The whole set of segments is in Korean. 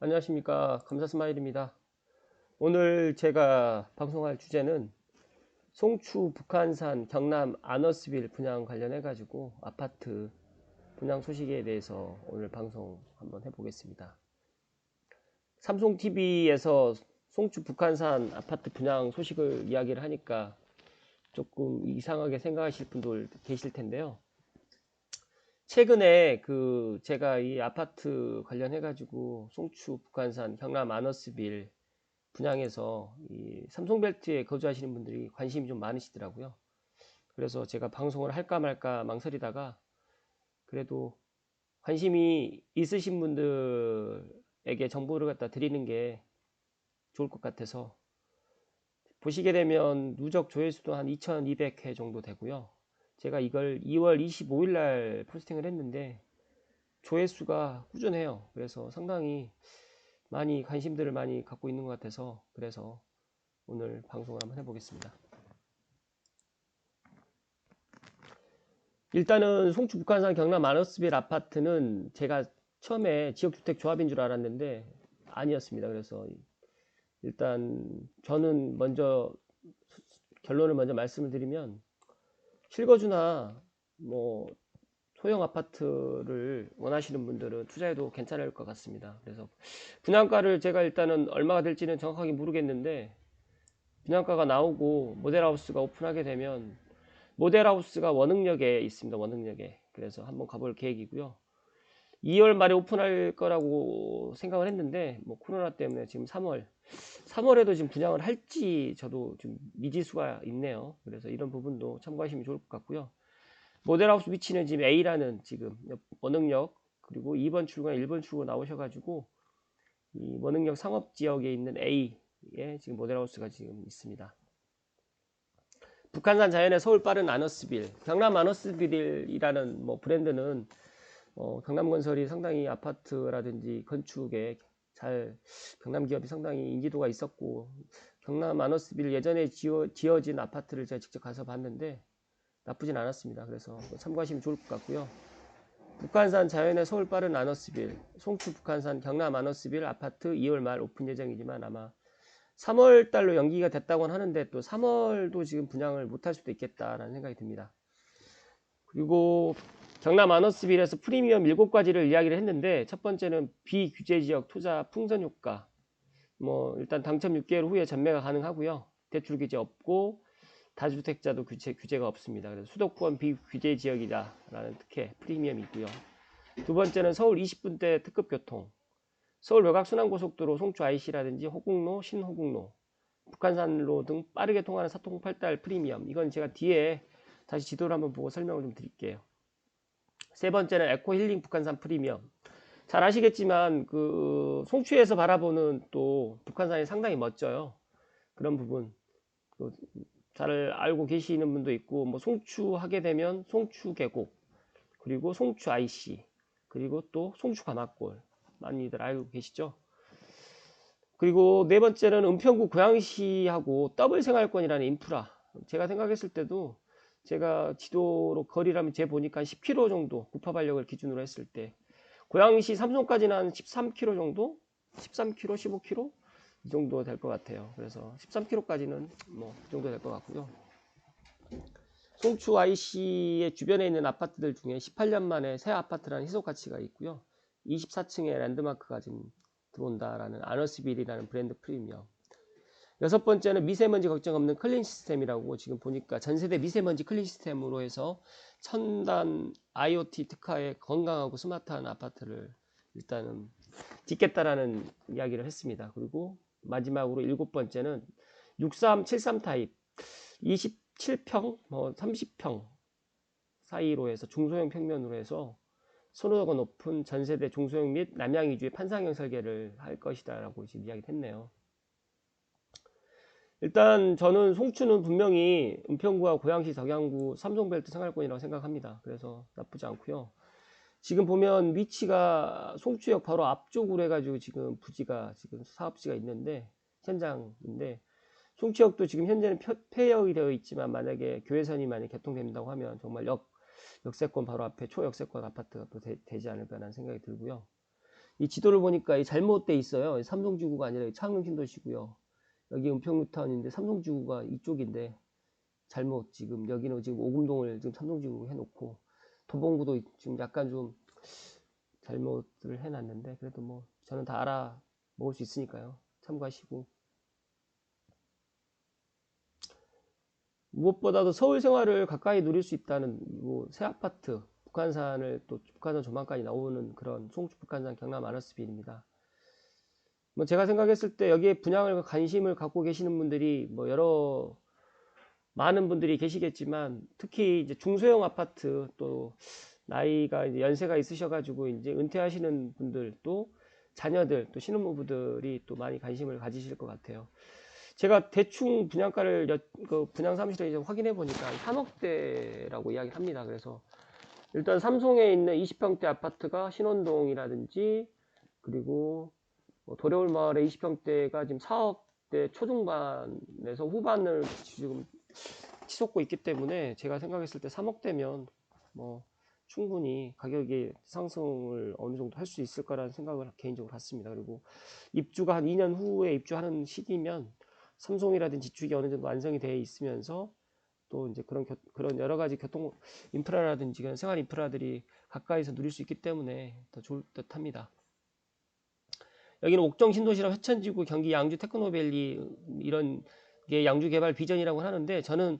안녕하십니까. 감사스마일입니다. 오늘 제가 방송할 주제는 송추 북한산 경남 아너스빌 분양 관련해 가지고 아파트 분양 소식에 대해서 오늘 방송 한번 해보겠습니다. 삼성TV에서 송추 북한산 아파트 분양 소식을 이야기를 하니까 조금 이상하게 생각하실 분들 계실 텐데요. 최근에 제가 이 아파트 관련해 가지고 송추 북한산 경남 아너스빌 분양해서 이 삼성벨트에 거주하시는 분들이 관심이 좀 많으시더라고요. 그래서 제가 방송을 할까 말까 망설이다가 그래도 관심이 있으신 분들에게 정보를 갖다 드리는 게 좋을 것 같아서, 보시게 되면 누적 조회수도 한 2200회 정도 되고요. 제가 이걸 2월 25일 날 포스팅을 했는데 조회수가 꾸준해요. 그래서 상당히 많이 관심들을 많이 갖고 있는 것 같아서, 그래서 오늘 방송을 한번 해보겠습니다. 일단은 송추 북한산 경남 아너스빌 아파트는 제가 처음에 지역주택조합인 줄 알았는데 아니었습니다. 그래서 일단 저는 먼저 결론을 먼저 말씀을 드리면, 실거주나 뭐 소형 아파트를 원하시는 분들은 투자해도 괜찮을 것 같습니다. 그래서 분양가를 제가 일단은 얼마가 될지는 정확하게 모르겠는데, 분양가가 나오고 모델하우스가 오픈하게 되면, 모델하우스가 원흥역에 있습니다. 원흥역에. 그래서 한번 가볼 계획이고요. 2월 말에 오픈할 거라고 생각을 했는데 뭐 코로나 때문에 지금 3월에도 지금 분양을 할지 저도 좀 미지수가 있네요. 그래서 이런 부분도 참고하시면 좋을 것 같고요. 모델하우스 위치는 지금 A라는 지금 원흥역, 그리고 2번 출구나 1번 출구 나오셔가지고 이 원흥역 상업지역에 있는 A에 지금 모델하우스가 지금 있습니다. 북한산 자연의 서울 빠른 아너스빌, 경남 아너스빌이라는 뭐 브랜드는 경남건설이 상당히 아파트라든지 건축에 잘, 경남 기업이 상당히 인지도가 있었고, 경남 아너스빌 예전에 지어진 아파트를 제가 직접 가서 봤는데 나쁘진 않았습니다. 그래서 참고하시면 좋을 것 같고요. 북한산 자연의 서울 빠른 아너스빌, 송추 북한산 경남 아너스빌 아파트 2월 말 오픈 예정이지만 아마 3월 달로 연기가 됐다고는 하는데, 또 3월도 지금 분양을 못할 수도 있겠다라는 생각이 듭니다. 그리고 경남 아너스빌에서 프리미엄 7가지를 이야기를 했는데, 첫 번째는 비규제지역 투자 풍선 효과, 뭐 일단 당첨 6개월 후에 전매가 가능하고요. 대출 규제 없고 다주택자도 규제가 없습니다. 그래서 수도권 비규제지역이다라는 특혜 프리미엄이고요. 두 번째는 서울 20분대 특급 교통, 서울 외곽 순환고속도로 송추 IC라든지 호국로, 신호국로, 북한산로 등 빠르게 통하는 사통팔달 프리미엄. 이건 제가 뒤에 다시 지도를 한번 보고 설명을 좀 드릴게요. 세 번째는 에코힐링 북한산 프리미엄. 잘 아시겠지만 송추에서 바라보는 또 북한산이 상당히 멋져요. 그런 부분 잘 알고 계시는 분도 있고, 뭐 송추 하게 되면 송추 계곡, 그리고 송추 IC, 그리고 또 송추 가마골 많이들 알고 계시죠? 그리고 네 번째는 은평구 고양시하고 더블 생활권이라는 인프라. 제가 생각했을 때도, 제가 지도로 거리라면 재 보니까 10km 정도, 구파발역을 기준으로 했을 때 고양시 삼성까지는 한 13km 정도, 13km, 15km 이 정도 될 것 같아요. 그래서 13km까지는 뭐 그 정도 될 것 같고요. 송추 IC의 주변에 있는 아파트들 중에 18년 만에 새 아파트라는 희소 가치가 있고요. 24층의 랜드마크가 지금 들어온다라는 아너스빌이라는 브랜드 프리미엄. 여섯 번째는 미세먼지 걱정 없는 클린 시스템이라고, 지금 보니까 전세대 미세먼지 클린 시스템으로 해서 첨단 IoT 특화의 건강하고 스마트한 아파트를 일단은 짓겠다라는 이야기를 했습니다. 그리고 마지막으로 일곱 번째는 6373 타입 27평, 뭐 30평 사이로 해서 중소형 평면으로 해서 선호도가 높은 전세대 중소형 및 남양 위주의 판상형 설계를 할 것이다 라고 지금 이야기를 했네요. 일단 저는 송추는 분명히 은평구와 고양시 덕양구 삼성벨트 생활권이라고 생각합니다. 그래서 나쁘지 않고요. 지금 보면 위치가 송추역 바로 앞쪽으로 해가지고 지금 부지가, 지금 사업지가 있는데, 현장인데, 송추역도 지금 현재는 폐역이 되어 있지만 만약에 교외선이 만약 개통된다고 하면 정말 역세권 바로 앞에 초역세권 아파트가 또 되지 않을까라는 생각이 들고요. 이 지도를 보니까 이 잘못돼 있어요. 삼성지구가 아니라 창릉 신도시고요. 여기 은평뉴타운인데 삼성지구가 이쪽인데 잘못 지금 여기는 지금 오금동을 지금 삼성지구 해놓고 도봉구도 지금 약간 좀 잘못을 해놨는데 그래도 뭐 저는 다 알아 먹을 수 있으니까요. 참고하시고 무엇보다도 서울 생활을 가까이 누릴 수 있다는 새 아파트 북한산을 또 북한산 조망까지 나오는 그런 송주 북한산 경남 아너스빌입니다. 뭐 제가 생각했을 때 여기에 분양을 관심을 갖고 계시는 분들이 뭐 여러 많은 분들이 계시겠지만 특히 이제 중소형 아파트 또 나이가 이제 연세가 있으셔가지고 이제 은퇴하시는 분들 또 자녀들 또 신혼부부들이 또 많이 관심을 가지실 것 같아요. 제가 대충 분양가를 그 분양 사무실에 확인해 보니까 3억대라고 이야기를 합니다. 그래서 일단 삼성에 있는 20평대 아파트가 신원동이라든지 그리고 도려울 마을의 20평대가 지금 4억대 초중반에서 후반을 지금 치솟고 있기 때문에 제가 생각했을 때 3억대면 뭐 충분히 가격이 상승을 어느 정도 할 수 있을 거라는 생각을 개인적으로 했습니다. 그리고 입주가 한 2년 후에 입주하는 시기면 삼성이라든지 지축이 어느 정도 완성이 되어 있으면서 또 이제 그런 여러 가지 교통 인프라라든지 그런 생활 인프라들이 가까이서 누릴 수 있기 때문에 더 좋을 듯 합니다. 여기는 옥정 신도시랑 회천지구 경기 양주 테크노밸리 이런 게 양주 개발 비전이라고 하는데 저는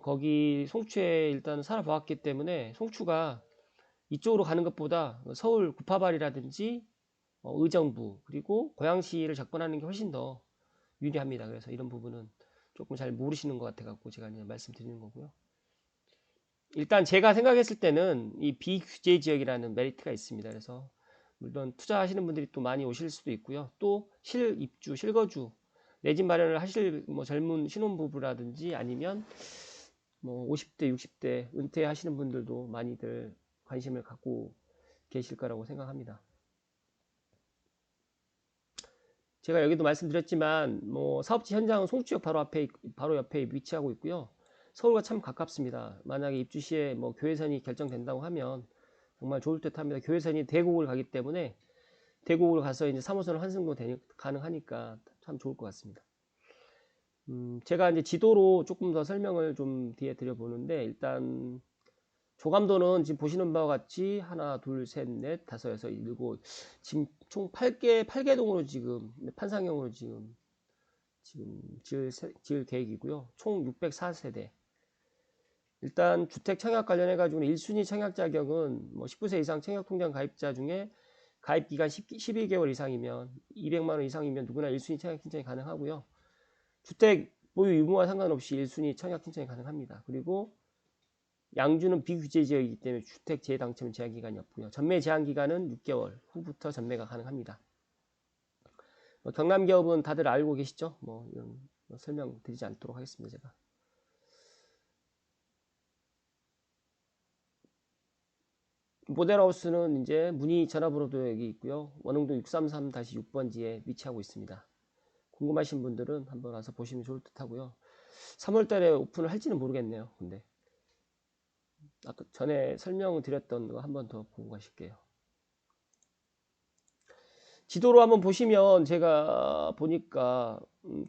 거기 송추에 일단 살아보았기 때문에 송추가 이쪽으로 가는 것보다 서울 구파발이라든지 의정부 그리고 고양시를 접근하는 게 훨씬 더 유리합니다. 그래서 이런 부분은 조금 잘 모르시는 것 같아 갖고 제가 그냥 말씀드리는 거고요. 일단 제가 생각했을 때는 이 비규제 지역이라는 메리트가 있습니다. 그래서 물론 투자하시는 분들이 또 많이 오실 수도 있고요. 또 실입주, 실거주 내 집 마련을 하실 뭐 젊은 신혼부부라든지 아니면 뭐 50대, 60대 은퇴하시는 분들도 많이들 관심을 갖고 계실 거라고 생각합니다. 제가 여기도 말씀드렸지만 뭐 사업지 현장은 송주역 바로 옆에 위치하고 있고요. 서울과 참 가깝습니다. 만약에 입주 시에 뭐 교외선이 결정된다고 하면 정말 좋을 듯 합니다. 교외선이 대곡을 가기 때문에 대곡으로 가서 이제 3호선 환승도 가능하니까 참 좋을 것 같습니다. 제가 이제 지도로 조금 더 설명을 좀 뒤에 드려보는데 일단 조감도는 지금 보시는 바와 같이 하나, 둘, 셋, 넷, 다섯, 여섯, 일곱 지금 총 8개 동으로 지금 판상형으로 지금 지을 계획이고요. 총 604세대. 일단 주택 청약 관련해 가지고는 1순위 청약 자격은 뭐 19세 이상 청약 통장 가입자 중에 가입 기간 12개월 이상이면 200만 원 이상이면 누구나 1순위 청약 신청이 가능하고요. 주택 보유 유무와 상관없이 1순위 청약 신청이 가능합니다. 그리고 양주는 비규제 지역이기 때문에 주택 재당첨 제한 기간이 없고요. 전매 제한 기간은 6개월 후부터 전매가 가능합니다. 경남 기업은 다들 알고 계시죠? 뭐 이런 설명드리지 않도록 하겠습니다. 제가. 모델하우스는 이제 문의 전화번호도 여기 있고요. 원흥동 633-6번지에 위치하고 있습니다. 궁금하신 분들은 한번 와서 보시면 좋을 듯 하고요. 3월달에 오픈을 할지는 모르겠네요. 근데 아까 전에 설명을 드렸던 거 한번 더 보고 가실게요. 지도로 한번 보시면 제가 보니까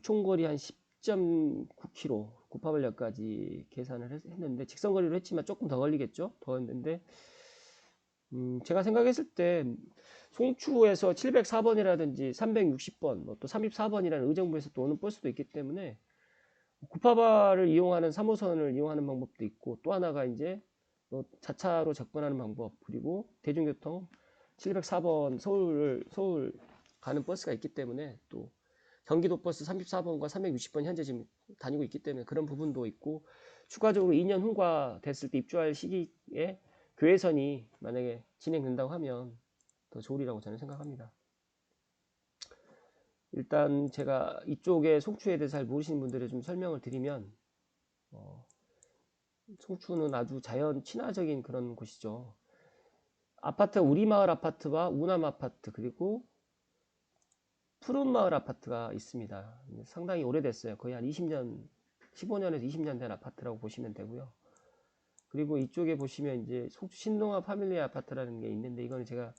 총거리 한 10.9km 구파발역까지 계산을 했는데 직선거리로 했지만 조금 더 걸리겠죠. 더 했는데 제가 생각했을 때 송추에서 704번이라든지 360번 또 34번이라는 의정부에서 또 오는 버스도 있기 때문에 구파발을 이용하는 3호선을 이용하는 방법도 있고 또 하나가 이제 자차로 접근하는 방법 그리고 대중교통 704번 서울 가는 버스가 있기 때문에 또 경기도 버스 34번과 360번 현재 지금 다니고 있기 때문에 그런 부분도 있고 추가적으로 2년 후가 됐을 때 입주할 시기에 교외선이 만약에 진행된다고 하면 더 좋으리라고 저는 생각합니다. 일단 제가 이쪽에 송추에 대해서 잘 모르시는 분들에 좀 설명을 드리면 송추는 아주 자연 친화적인 그런 곳이죠. 아파트 우리마을 아파트와 우남 아파트 그리고 푸른마을 아파트가 있습니다. 상당히 오래됐어요. 거의 한 20년 15년에서 20년 된 아파트라고 보시면 되고요. 그리고 이쪽에 보시면 이제 속초 신동아 파밀리 아파트라는 게 있는데, 이거는 제가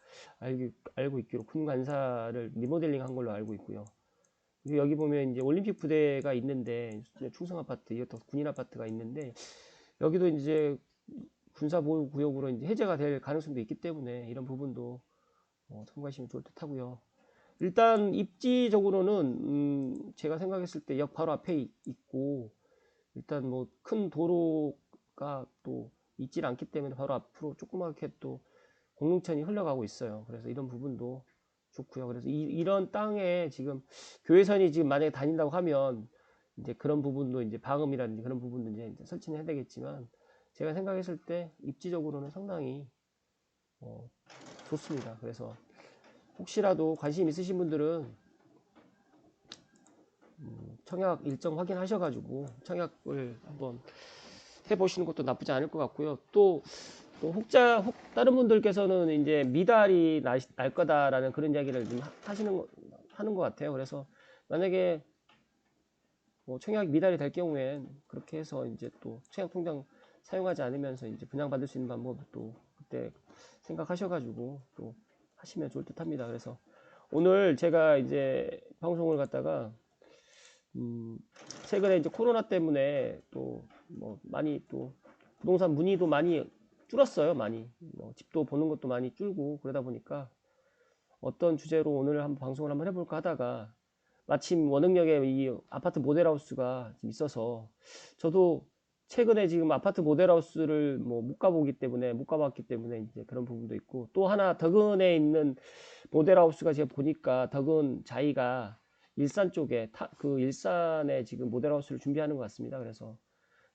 알고 있기로 군 관사를 리모델링 한 걸로 알고 있고요. 그리고 여기 보면 이제 올림픽 부대가 있는데, 충성 아파트, 이것도 군인 아파트가 있는데, 여기도 이제 군사보호구역으로 이제 해제가 될 가능성도 있기 때문에 이런 부분도 참고하시면 좋을 듯 하고요. 일단 입지적으로는 제가 생각했을 때 역 바로 앞에 있고, 일단 뭐 큰 도로가 또 있질 않기 때문에 바로 앞으로 조그맣게 또 공릉천이 흘러가고 있어요. 그래서 이런 부분도 좋고요. 그래서 이런 땅에 지금 교외선이 지금 만약에 다닌다고 하면 이제 그런 부분도 이제 방음이라든지 그런 부분도 이제 설치는 해야 되겠지만, 제가 생각했을 때 입지적으로는 상당히 좋습니다. 그래서 혹시라도 관심 있으신 분들은 청약 일정 확인하셔가지고 청약을 한번 해보시는 것도 나쁘지 않을 것 같고요. 또 다른 분들께서는 이제 미달이 날 거다라는 그런 이야기를 좀 하는 것 같아요. 그래서 만약에 뭐 청약 미달이 될 경우엔 그렇게 해서 이제 또 청약 통장 사용하지 않으면서 이제 분양받을 수 있는 방법을 또 그때 생각하셔가지고 또 하시면 좋을 듯 합니다. 그래서 오늘 제가 이제 방송을 갖다가 최근에 이제 코로나 때문에 또 뭐 많이 또 부동산 문의도 많이 줄었어요. 많이 뭐 집도 보는 것도 많이 줄고, 그러다 보니까 어떤 주제로 오늘 한번 방송을 한번 해볼까 하다가 마침 원흥역에 이 아파트 모델하우스가 있어서, 저도 최근에 지금 아파트 모델하우스를 뭐 못 가봤기 때문에 이제 그런 부분도 있고, 또 하나 덕은에 있는 모델하우스가 제가 보니까 덕은 자이가 일산 쪽에 그 일산에 지금 모델하우스를 준비하는 것 같습니다. 그래서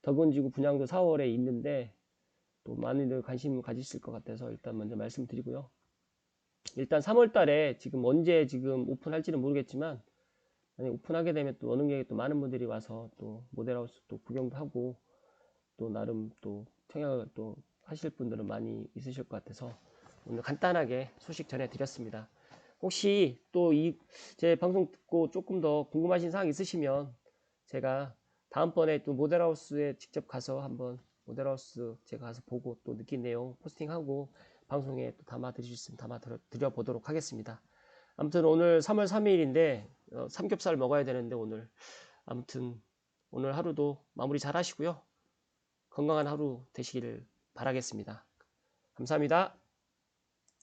덕은지구 분양도 4월에 있는데 또 많이들 관심 가지실 것 같아서 일단 먼저 말씀드리고요. 일단 3월 달에 지금 언제 지금 오픈할지는 모르겠지만, 만약 오픈하게 되면 또 원흥역에 또 많은 분들이 와서 또 모델하우스 또 구경도 하고 또 나름 또 청약을 또 하실 분들은 많이 있으실 것 같아서 오늘 간단하게 소식 전해드렸습니다. 혹시 또 제 방송 듣고 조금 더 궁금하신 사항 있으시면 제가 다음번에 또 모델하우스에 직접 가서 한번 모델하우스 제가 가서 보고 또 느낀 내용 포스팅하고 방송에 또 담아 드릴 수 있으면 담아 드려 보도록 하겠습니다. 아무튼 오늘 3월 3일인데 삼겹살 먹어야 되는데, 아무튼 오늘 하루도 마무리 잘 하시고요. 건강한 하루 되시기를 바라겠습니다. 감사합니다.